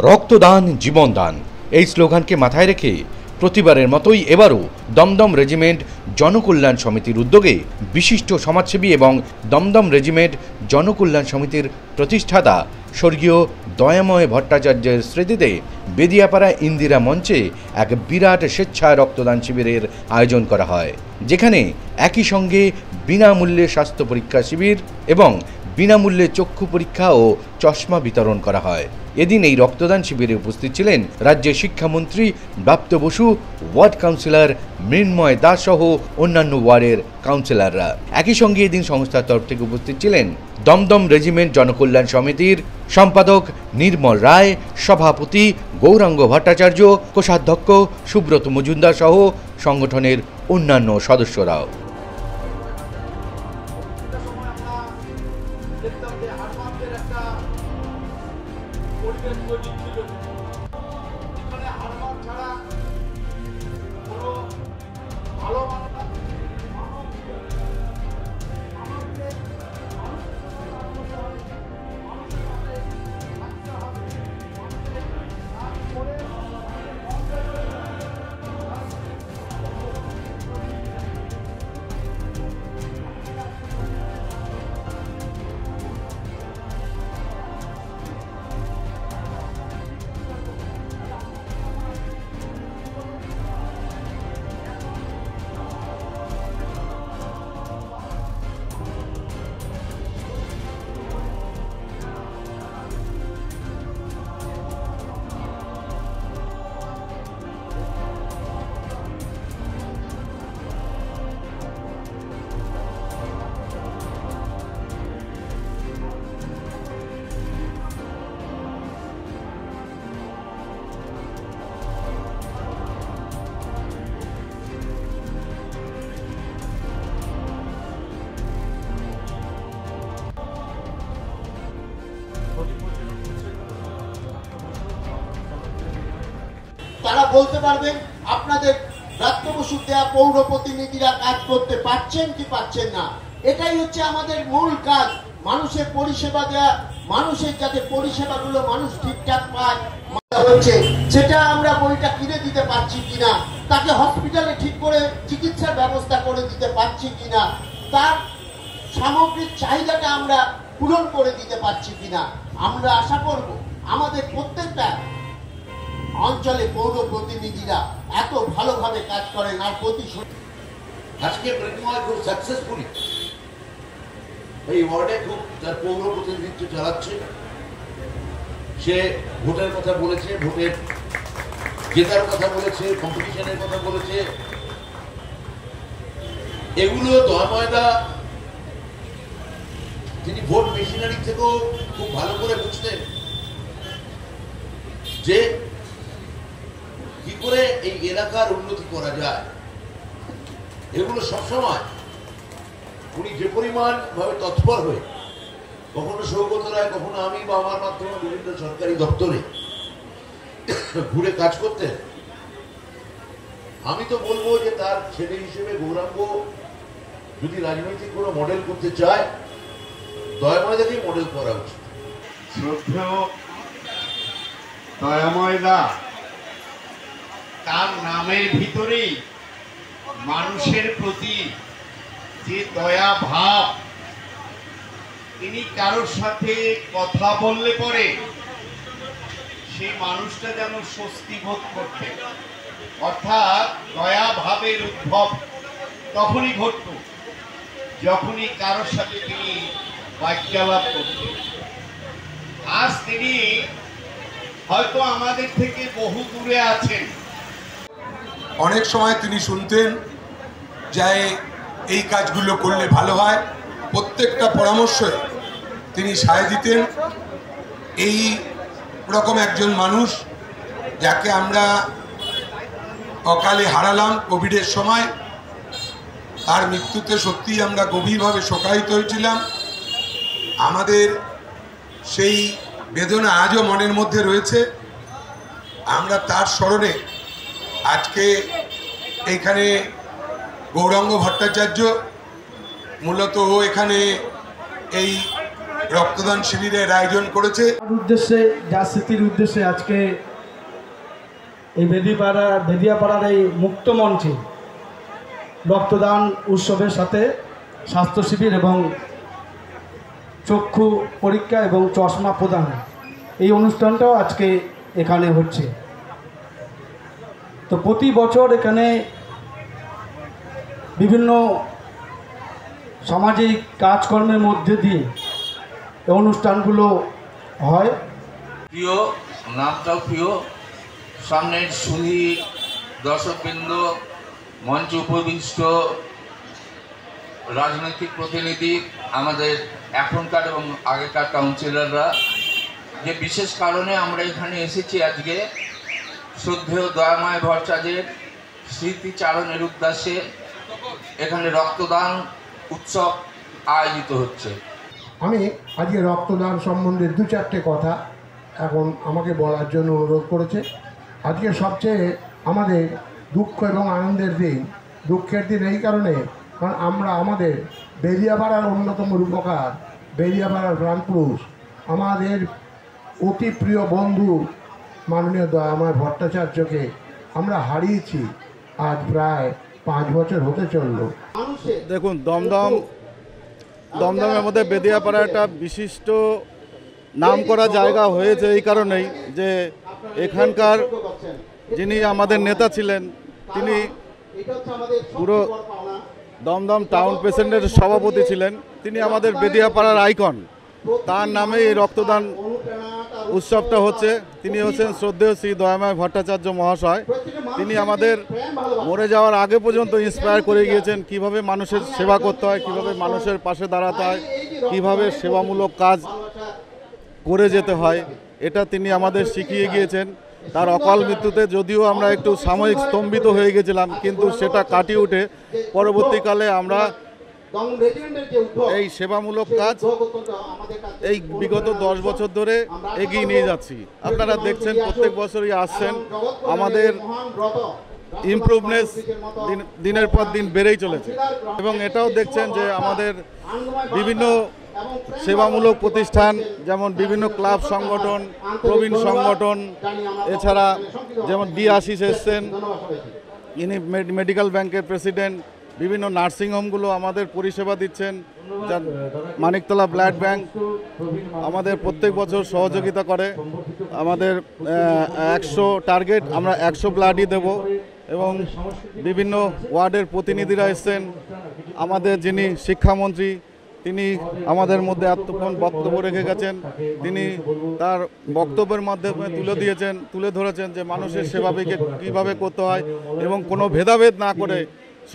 রক্তদান জীবনদান এই স্লোগানকে মাথায় রেখে প্রতিবারের মতোই এবারও দমদম রেজিমেন্ট জনকল্যাণ সমিতির উদ্যোগে বিশিষ্ট সমাজসেবী এবং দমদম রেজিমেন্ট জনকল্যাণ সমিতির প্রতিষ্ঠাতা স্বর্গীয় দয়াময় ভট্টাচার্যের স্মৃতিতে বেদিয়াপাড়া ইন্দিরা মঞ্চে এক বিরাট স্বেচ্ছায় রক্তদান শিবিরের আয়োজন করা হয়, যেখানে একই সঙ্গে বিনামূল্যে স্বাস্থ্য পরীক্ষা শিবির এবং বিনামূল্যে চক্ষু পরীক্ষা ও চশমা বিতরণ করা হয়। এদিন এই রক্তদান শিবিরে উপস্থিত ছিলেন রাজ্যের শিক্ষামন্ত্রী ব্রাত্য বসু, ওয়ার্ড কাউন্সিলর মৃন্ময় দাস সহ অন্যান্য ওয়ার্ডের কাউন্সিলররা। একই সঙ্গে এদিন সংস্থার তরফ থেকে উপস্থিত ছিলেন দমদম রেজিমেন্ট জনকল্যাণ সমিতির সম্পাদক নির্মল রায়, সভাপতি গৌরাঙ্গ ভট্টাচার্য, কোষাধ্যক্ষ সুব্রত মজুমদার সহ সংগঠনের অন্যান্য সদস্যরাও। তারা বলতে পারবেন আপনাদের ব্রাত্য বসুর দেয়া পৌর প্রতিনিধিরা কাজ করতে পারছেন কি পারছেন না। এটাই হচ্ছে আমাদের মূল কাজ, মানুষের পরিষেবা দেয়া, মানুষের যাতে পরিষেবাগুলো মানুষ ঠিকঠাক পায় হচ্ছে, সেটা আমরা বইটা কিনে দিতে পারছি কিনা, তাকে হসপিটালে ঠিক করে চিকিৎসার ব্যবস্থা করে দিতে পারছি কিনা, তার সামগ্রিক চাহিদাটা আমরা পূরণ করে দিতে পারছি কিনা। আমরা আশা করব আমাদের প্রত্যেকটা অঞ্চলে পৌর প্রতিনিধিরা এত ভালোভাবে কাজ করেন। আর আজকে মৃন্ময় খুব সাকসেসফুলি এই ওয়ার্ডে খুব তার পৌর প্রতিনিধিত্ব চালাচ্ছে। সে ভোটের কথা বলেছে, ভোটের জেতার কথা বলেছে, কম্পিটিশনের কথা বলেছে। এগুলো দয়াময়দা তিনি ভোট মেশিনারি থেকেও খুব ভালো করে বুঝতেন যে কি করে এই এলাকার উন্নতি করা যায়। এগুলো সবসময় উনি যে পরিমাণ ভাবে তৎপর হয়ে, কখনো সৌগত রায়, কখনো আমি বা আমার মাধ্যমে বিভিন্ন সরকারি দপ্তরে ঘুরে কাজ করতেন। আমি তো বলবো যে তার ছেলে হিসেবে গৌরাঙ্গ যদি রাজনৈতিক কোনো মডেল করতে চায়, দয়াময়দাকেই মডেল করা উচিত। শ্রদ্ধেয় দয়াময়দা তার নামের ভিতরেই মানুষের প্রতি যে দয়া ভাব, তিনি কারোর সাথে কথা বললে পরে সেই মানুষটা যেন স্বস্তি বোধ করতেন। অর্থাৎ দয়া ভাবের উদ্ভব তখনই ঘটত যখনই কারোর সাথে তিনি বাক্যালাপ করতেন। আজ তিনি হয়তো আমাদের থেকে বহু দূরে আছেন। অনেক সময় তিনি শুনতেন যে এই কাজগুলো করলে ভালো হয়, প্রত্যেকটা পরামর্শে তিনি সায় দিতেন। এই রকম একজন মানুষ যাকে আমরা অকালে হারালাম কোভিডের সময়, তার মৃত্যুতে সত্যিই আমরা গভীরভাবে শোকায়িত হয়েছিলাম। আমাদের সেই বেদনা আজও মনের মধ্যে রয়েছে। আমরা তার স্মরণে আজকে এইখানে গৌরাঙ্গ ভট্টাচার্য, মূলত ও এখানে এই রক্তদান শিবিরের আয়োজন করেছে। উদ্দেশ্যে যা স্মৃতির উদ্দেশ্যে আজকে এই বেদিয়াপাড়ার এই মুক্ত মঞ্চে রক্তদান উৎসবের সাথে স্বাস্থ্য শিবির এবং চক্ষু পরীক্ষা এবং চশমা প্রদান এই অনুষ্ঠানটাও আজকে এখানে হচ্ছে। তো প্রতি বছর এখানে বিভিন্ন সামাজিক কাজকর্মের মধ্যে দিয়ে এই অনুষ্ঠানগুলো হয়। প্রিয়, নামটাও প্রিয়, সামনের সুধী দর্শকবৃন্দ, মঞ্চ উপবিষ্ট রাজনৈতিক প্রতিনিধি, আমাদের এখনকার এবং আগেকার কাউন্সিলররা, যে বিশেষ কারণে আমরা এখানে এসেছি আজকে শ্রদ্ধেয় দয়াময় ভট্টাচার্যের স্মৃতিচারণের উদ্দেশ্যে এখানে রক্তদান উৎসব আয়োজিত হচ্ছে। আমি আজকে রক্তদান সম্বন্ধে দু চারটে কথা এখন আমাকে বলার জন্য অনুরোধ করেছে। আজকে সবচেয়ে আমাদের দুঃখ এবং আনন্দের দিন। দুঃখের দিন এই কারণে, কারণ আমরা আমাদের বেদিয়াপাড়ার অন্যতম রূপকার, বেদিয়াপাড়ার প্রাণপুরুষ, আমাদের অতি প্রিয় বন্ধু মাননীয় দয়াময় ভট্টাচার্যকে আমরা হারিয়েছি আজ প্রায় 5 বছর হতে চলল। দেখুন, দমদমের মধ্যে বেদিয়াপাড়া একটা বিশিষ্ট নাম করা জায়গা হয়েছে এই কারণেই যে এখানকার যিনি আমাদের নেতা ছিলেন, তিনি পুরো দমদম টাউন প্রেসিডেন্টের সভাপতি ছিলেন। তিনি আমাদের বেদিয়াপাড়ার আইকন, তার নামে এই রক্তদান উৎসবটা হচ্ছে। তিনি হচ্ছেন শ্রদ্ধেয় শ্রী দয়াময় ভট্টাচার্য মহাশয়। তিনি আমাদের মরে যাওয়ার আগে পর্যন্ত ইন্সপায়ার করে গিয়েছেন কিভাবে মানুষের সেবা করতে হয়, কিভাবে মানুষের পাশে দাঁড়াতে হয়, কিভাবে সেবামূলক কাজ করে যেতে হয়, এটা তিনি আমাদের শিখিয়ে গিয়েছেন। তার অকাল মৃত্যুতে যদিও আমরা একটু সাময়িক স্তম্ভিত হয়ে গেছিলাম, কিন্তু সেটা কাটিয়ে উঠে পরবর্তীকালে আমরা এই সেবামূলক কাজ এই বিগত 10 বছর ধরে এগিয়ে নিয়ে যাচ্ছি। আপনারা দেখছেন প্রত্যেক বছরই আসছেন, আমাদের ইমপ্রুভনেস দিনের পর দিন বেড়েই চলেছে। এবং এটাও দেখছেন যে আমাদের বিভিন্ন সেবামূলক প্রতিষ্ঠান, যেমন বিভিন্ন ক্লাব সংগঠন, প্রবীণ সংগঠন, এছাড়া যেমন ডি আশিস এসছেন, ইনি মেডিকেল ব্যাংকের প্রেসিডেন্ট, বিভিন্ন নার্সিংহোমগুলো আমাদের পরিষেবা দিচ্ছেন। মানিকতলা ব্লাড ব্যাংক আমাদের প্রত্যেক বছর সহযোগিতা করে। আমাদের 100 টার্গেট, আমরা 100 ব্লাডই দেব। এবং বিভিন্ন ওয়ার্ডের প্রতিনিধিরা এসছেন। আমাদের যিনি শিক্ষামন্ত্রী, তিনি আমাদের মধ্যে এতক্ষণ বক্তব্য রেখে গেছেন। তিনি তার বক্তব্যের মাধ্যমে তুলে ধরেছেন যে মানুষের সেবাকে কীভাবে করতে হয় এবং কোনো ভেদাভেদ না করে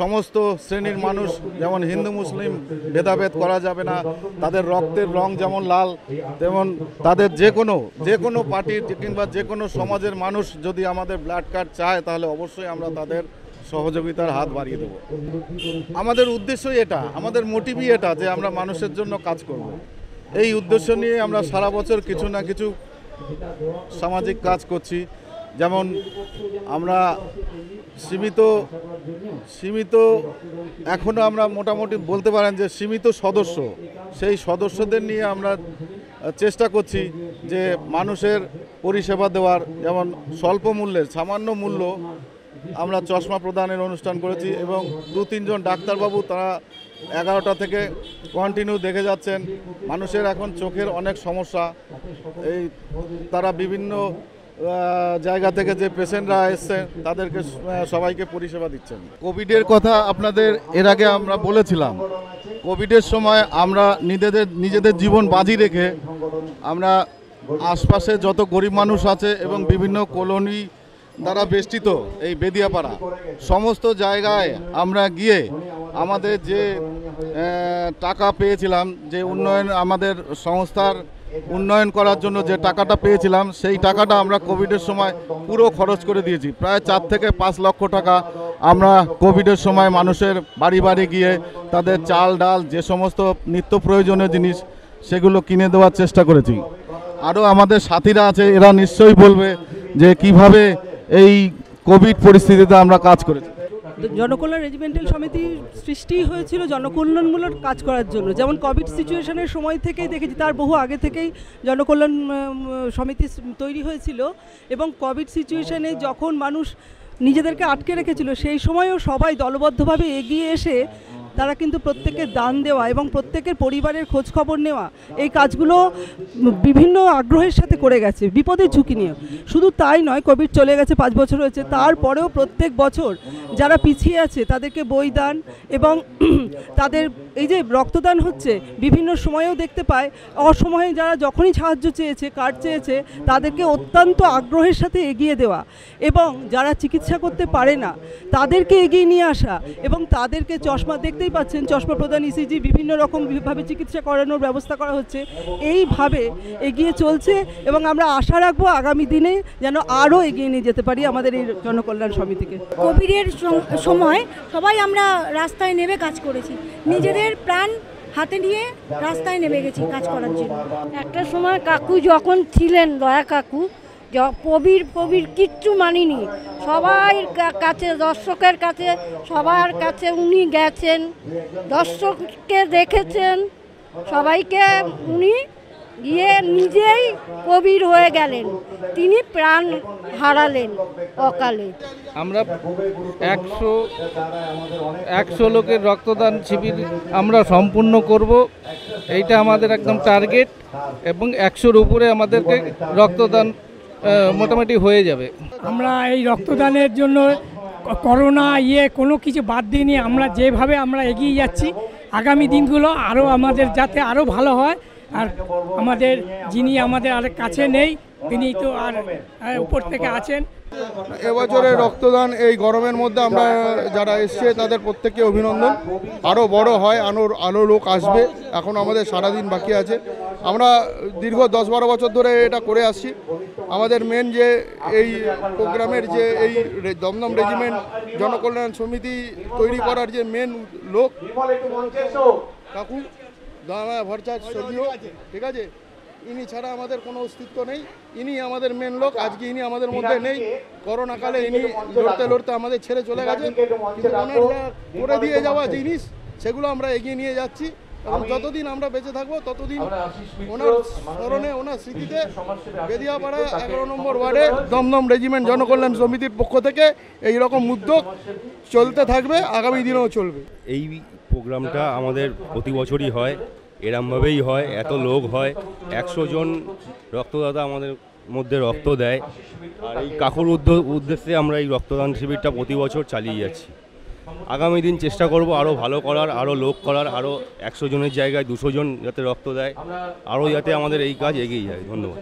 সমস্ত শ্রেণীর মানুষ, যেমন হিন্দু মুসলিম ভেদাভেদ করা যাবে না, তাদের রক্তের রং যেমন লাল, তেমন তাদের যে কোনো পার্টির কিংবা যে কোনো সমাজের মানুষ যদি আমাদের ব্লাড কার্ড চায় তাহলে অবশ্যই আমরা তাদের সহযোগিতার হাত বাড়িয়ে দেব। আমাদের উদ্দেশ্যই এটা, আমাদের মোটিভই এটা যে আমরা মানুষের জন্য কাজ করব। এই উদ্দেশ্য নিয়ে আমরা সারা বছর কিছু না কিছু সামাজিক কাজ করছি। যেমন আমরা সীমিত এখনও আমরা মোটামুটি বলতে পারেন যে সীমিত সদস্য, সেই সদস্যদের নিয়ে আমরা চেষ্টা করছি যে মানুষের পরিষেবা দেওয়ার। যেমন স্বল্প মূল্যে, সামান্য মূল্য আমরা চশমা প্রদানের অনুষ্ঠান করেছি এবং 2-3 জন ডাক্তারবাবু তারা 11টা থেকে কন্টিনিউ দেখে যাচ্ছেন। মানুষের এখন চোখের অনেক সমস্যা, এই তারা বিভিন্ন জায়গা থেকে যে পেশেন্টরা এসছেন তাদেরকে সবাইকে পরিষেবা দিচ্ছেন। কোভিডের কথা আপনাদের এর আগে আমরা বলেছিলাম। কোভিডের সময় আমরা নিজেদের জীবন বাজি রেখে আমরা আশপাশে যত গরিব মানুষ আছে এবং বিভিন্ন কলোনি দ্বারা বেষ্টিত এই বেদিয়াপাড়া সমস্ত জায়গায় আমরা গিয়ে আমাদের যে টাকা পেয়েছিলাম, যে উন্নয়ন আমাদের সংস্থার উন্নয়ন করার জন্য যে টাকাটা পেয়েছিলাম, সেই টাকাটা আমরা কোভিডের সময় পুরো খরচ করে দিয়েছি। প্রায় 4 থেকে 5 লক্ষ টাকা আমরা কোভিডের সময় মানুষের বাড়ি বাড়ি গিয়ে তাদের চাল ডাল যে সমস্ত নিত্য প্রয়োজনীয় জিনিস সেগুলো কিনে দেওয়ার চেষ্টা করেছি। আরও আমাদের সাথীরা আছে, এরা নিশ্চয়ই বলবে যে কিভাবে এই কোভিড পরিস্থিতিতে আমরা কাজ করেছি। জনকল্যাণ রেজিমেন্টাল সমিতি সৃষ্টি হয়েছিল জনকল্যাণমূলক কাজ করার জন্য। যেমন কোভিড সিচুয়েশনের সময় থেকেই দেখেছি, তার বহু আগে থেকেই জনকল্যাণ সমিতি তৈরি হয়েছিল, এবং কোভিড সিচুয়েশনে যখন মানুষ নিজেদেরকে আটকে রেখেছিল সেই সময়ও সবাই দলবদ্ধভাবে এগিয়ে এসে তারা কিন্তু প্রত্যেকের দান দেওয়া এবং প্রত্যেকের পরিবারের খোঁজ খবর নেওয়া, এই কাজগুলো বিভিন্ন আগ্রহের সাথে করে গেছে বিপদের ঝুঁকি নিয়ে। শুধু তাই নয়, কোভিড চলে গেছে 5 বছর হয়েছে, তারপরেও প্রত্যেক বছর যারা পিছিয়ে আছে তাদেরকে বই দান এবং তাদের এই যে রক্তদান হচ্ছে বিভিন্ন সময়েও দেখতে পায়, অসময়ে যারা যখনই সাহায্য চেয়েছে, কার্ড চেয়েছে, তাদেরকে অত্যন্ত আগ্রহের সাথে এগিয়ে দেওয়া, এবং যারা চিকিৎসা করতে পারে না তাদেরকে এগিয়ে নিয়ে আসা, এবং তাদেরকে চশমা, দেখতেই পাচ্ছেন চশমা প্রদান, ইসিজি, বিভিন্ন রকমভাবে চিকিৎসা করানোর ব্যবস্থা করা হচ্ছে। এইভাবে এগিয়ে চলছে এবং আমরা আশা রাখবো আগামী দিনে যেন আরও এগিয়ে নিয়ে যেতে পারি আমাদের এই জনকল্যাণ সমিতিকে। কোভিডের সময় সবাই আমরা রাস্তায় নেমে কাজ করেছি, নিজেদের প্রাণ হাতে নিয়ে রাস্তায় নেমে গেছি কাজ করার জন্য। একটা সময় কাকু যখন ছিলেন, দয়া কাকু, প্রবীর কিচ্ছু মানিনি, সবার কাছে, দর্শকের কাছে, সবার কাছে উনি গেছেন, দর্শককে দেখেছেন, সবাইকে উনি গিয়ে নিজেই প্রবীর হয়ে গেলেন, তিনি প্রাণ হারালেন অকালে। আমরা 100 লোকের রক্তদান শিবির আমরা সম্পূর্ণ করব, এইটা আমাদের একদম টার্গেট, এবং 100-র উপরে আমাদেরকে রক্তদান মোটামুটি হয়ে যাবে। আমরা এই রক্তদানের জন্য করোনা কোনো কিছু বাদ দিয়ে নিয়ে আমরা যেভাবে আমরা এগিয়ে যাচ্ছি, আগামী দিনগুলো আরও আমাদের যাতে আরও ভালো হয়। আর আমাদের যিনি আমাদের আর কাছে নেই, তিনি তো আর উপর থেকে আছেন। এবছরের রক্তদান এই গরমের মধ্যে আমরা যারা এসছে তাদের প্রত্যেককে অভিনন্দন। আরও বড় হয়, আরও লোক আসবে, এখন আমাদের সারাদিন বাকি আছে। আমরা দীর্ঘ 10-12 বছর ধরে এটা করে আসছি। আমাদের মেন যে এই প্রোগ্রামের যে এই দমদম রেজিমেন্ট জনকল্যাণ সমিতি তৈরি করার যে মেন লোক কাকু দয়াময় ভট্টাচার্য স্বর্গীয়, ঠিক আছে, ইনি ছাড়া আমাদের কোনো অস্তিত্ব নেই। ইনি আমাদের মেন লোক। আজকে ইনি আমাদের মধ্যে নেই, করোনা কালে ইনি লড়তে আমাদের ছেড়ে চলে গেছে, কিন্তু ওনার করে দিয়ে যাওয়া জিনিস সেগুলো আমরা এগিয়ে নিয়ে যাচ্ছি, এবং যতদিন আমরা বেঁচে থাকবো ততদিন ওনার স্মরণে, ওনার স্মৃতিতে বেদিয়াপাড়া 11 নম্বর ওয়ার্ডে দমদম রেজিমেন্ট জনকল্যাণ সমিতির পক্ষ থেকে এই রকম উদ্যোগ চলতে থাকবে, আগামী দিনেও চলবে। এই প্রোগ্রামটা আমাদের প্রতি বছরই হয়, এরমভাবেই হয়, এত লোক হয়, 100 জন রক্তদাতা আমাদের মধ্যে রক্ত দেয়। আর এই কাকুর উদ্দেশ্যে আমরা এই রক্তদান শিবিরটা প্রতি বছর চালিয়ে যাচ্ছি। আগামী দিন চেষ্টা করব আরও ভালো করার, আরও লোক করার, আরও 100 জনের জায়গায় 200 জন যাতে রক্ত দেয়, আরও যাতে আমাদের এই কাজ এগিয়ে যায়। ধন্যবাদ।